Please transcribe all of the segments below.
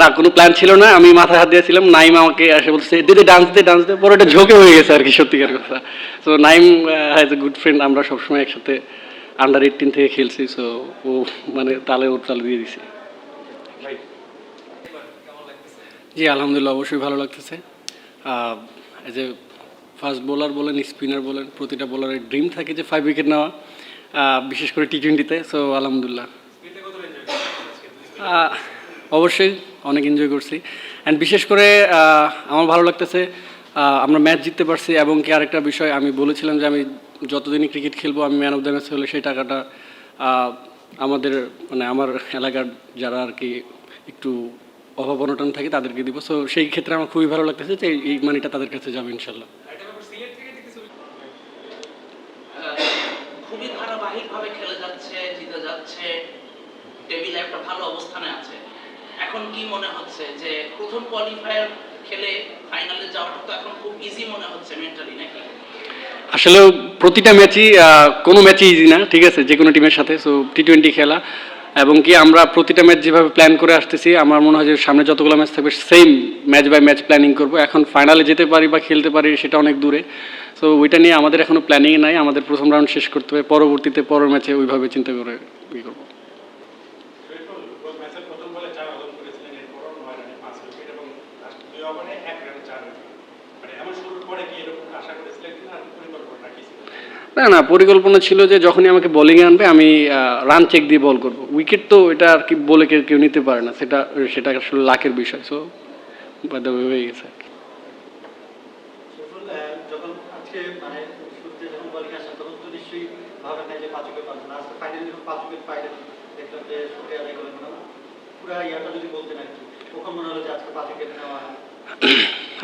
না, কোনো প্ল্যান ছিল না, আমি মাথায় হাত দিয়েছিলাম, নাইম আমাকে এসে বলছে দিদি ডান্স দে, পরে এটা ঝোঁকে হয়ে গেছে আর কি, সত্যিকার কথা। So Naim has a good friend, আমরা সবসময় একসাথে আন্ডার 18 থেকে খেলছি, সো ও মানে ওর তালে দিয়ে দিছে। জি আলহামদুলিল্লাহ, অবশ্যই ভালো লাগতেছে। এজ এ ফাস্ট বোলার বলেন, স্পিনার বলেন, প্রতিটা বোলারের ড্রিম থাকে যে 5 উইকেট নেওয়া, বিশেষ করে টি20-তে। সো আলহামদুলিল্লাহ অবশ্যই অনেক এনজয় করছি। অ্যান্ড বিশেষ করে আমার ভালো লাগতেছে আমরা ম্যাচ জিততে পারছি, এবং কি আরেকটা বিষয় আমি বলেছিলাম যে আমি যতদিনই ক্রিকেট খেলবো আমি ম্যান অফ দ্য ম্যাচ হলে সেই টাকাটা আমাদের মানে আমার এলাকার যারা আর কি একটু অভাব অনটন থাকে তাদেরকে দিব। সো সেই ক্ষেত্রে আমার খুবই ভালো লাগতেছে যে এই মানিটা তাদের কাছে যাবে ইনশাল্লাহ। খুবই ধারাবাহিকভাবে খেলে যাচ্ছে, জিতে যাচ্ছে, টেবিলে একটা ভালো অবস্থানে আছে। এখন কি মনে হচ্ছে যে প্রথম কোয়ালিফায়ার খেলে ফাইনালে যাওয়াটা তো এখন খুব ইজি মনে হচ্ছে মেন্টালি, নাকি? আসলে প্রতিটা ম্যাচই কোনো ম্যাচই ইজি না, ঠিক আছে, যে কোনো টিমের সাথে। সো টি20 খেলা, এবং কি আমরা প্রতিটা ম্যাচ যেভাবে প্ল্যান করে আসতেছি, আমার মনে হয় যে সামনে যতগুলো ম্যাচ থাকবে same match by match planning করবো। এখন ফাইনালে যেতে পারি বা খেলতে পারি সেটা অনেক দূরে। সো ওইটা নিয়ে আমাদের এখনও প্ল্যানিং নাই, আমাদের প্রথম রাউন্ড শেষ করতে হবে, পরবর্তীতে পরের ম্যাচে ওইভাবে চিন্তা করে ই করবো। না, পরিকল্পনা ছিল যে যখনই আমাকে বোলিংয়ে আনবে আমি রান চেক দিয়ে বল করব। উইকেট তো এটা আর কি বলে কেউ নিতে পারে না, সেটা আসলে লাকের বিষয়। সো বাধ্য হয়ে গেছে।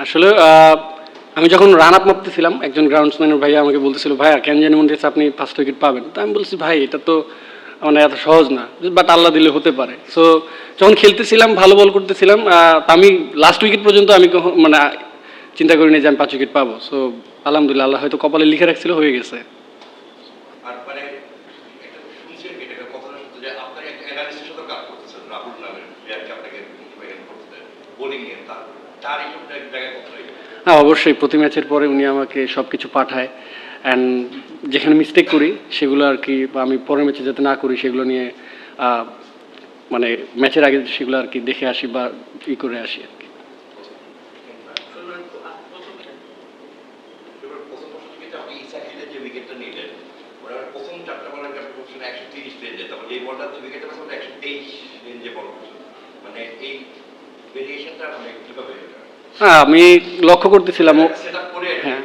আসলে আমি যখন রান আপ মারতেছিলাম, একজন গ্রাউন্ডসম্যানের ভাইয়া আমাকে বলতেছিল ভাইয়া কেন জানি মনে হচ্ছে আপনি 5 উইকেট পাবেন। তো আমি বলছি ভাই এটা তো মানে এত সহজ না, বাট আল্লাহ দিলে হতে পারে। সো যখন খেলতেছিলাম ভালো বল করতেছিলাম, আমি লাস্ট উইকেট পর্যন্ত আমি মানে চিন্তা করিনি যে আমি 5 উইকেট পাবো। সো আলহামদুলিল্লাহ, আল্লাহ হয়তো কপালে লিখে রাখছিল, হয়ে গেছে। হ্যাঁ অবশ্যই, প্রতি ম্যাচের পরে উনি আমাকে সব কিছু পাঠায়, অ্যান্ড যেখানে মিস্টেক করি সেগুলো আর কি আমি পরের ম্যাচে যাতে না করি সেগুলো নিয়ে মানে ম্যাচের আগে সেগুলো আর কি দেখে আসি বা ই করে আসি আর কি। হ্যাঁ আমি লক্ষ্য করতেছিলাম, হ্যাঁ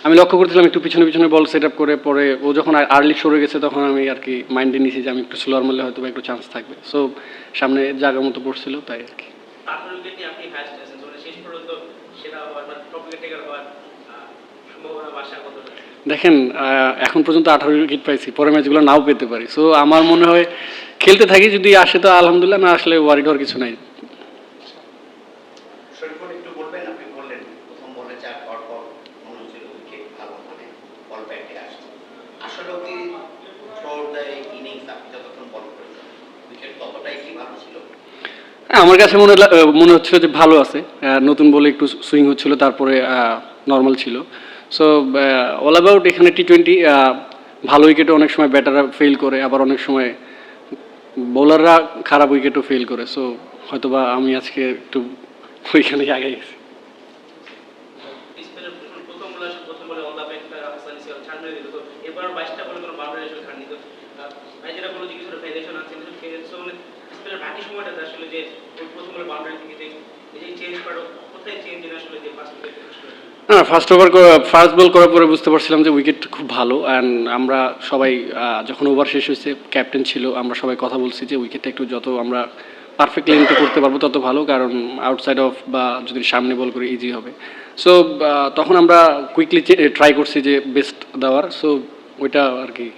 আমি লক্ষ্য করতেছিলাম একটু পিছনে বল সেট আপ করে, পরে ও যখন আর্লি সরে গেছে তখন আমি আর কি মাইন্ডে নিয়েছি যে আমি একটু স্লোয়ার মারলে হয়তো একটু চান্স থাকবে। সো সামনে জায়গা মতো পড়ছিল তাই আর কি। দেখেন এখন পর্যন্ত 18 উইকেট পাইছি, পরের ম্যাচগুলো নাও পেতে পারি। সো আমার মনে হয় খেলতে থাকি, যদি আসে তো আলহামদুলিল্লাহ, না আসলে ওয়ারিড হওয়ার কিছু নাই। হ্যাঁ আমার কাছে মনে হচ্ছিল যে ভালো আছে, নতুন বলে একটু সুইং হচ্ছিল, তারপরে নর্মাল ছিল। সো অল অ্যাবাউট এখানে টি20 ভালো উইকেটও অনেক সময় ব্যাটাররা ফেল করে, আবার অনেক সময় বোলাররা খারাপ উইকেটও ফেল করে। সো হয়তোবা আমি আজকে একটু ওইখানে আগে গেছি। হ্যাঁ ফার্স্ট বল করার পরে বুঝতে পারছিলাম যে উইকেট খুব ভালো, অ্যান্ড আমরা সবাই যখন ওভার শেষ হয়েছে ক্যাপ্টেন ছিল, আমরা সবাই কথা বলছি যে উইকেটটা একটু যত আমরা পারফেক্ট লেন্থে করতে পারবো তত ভালো, কারণ আউটসাইড অফ বা যদি সামনে বল করে ইজি হবে। সো তখন আমরা কুইকলি ট্রাই করছি যে বেস্ট দেওয়ার। সো ওইটা আর কি।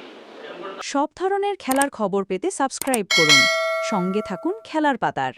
সব ধরনের খেলার খবর পেতে সাবস্ক্রাইব করুন, সঙ্গে থাকুন খেলার পাতার।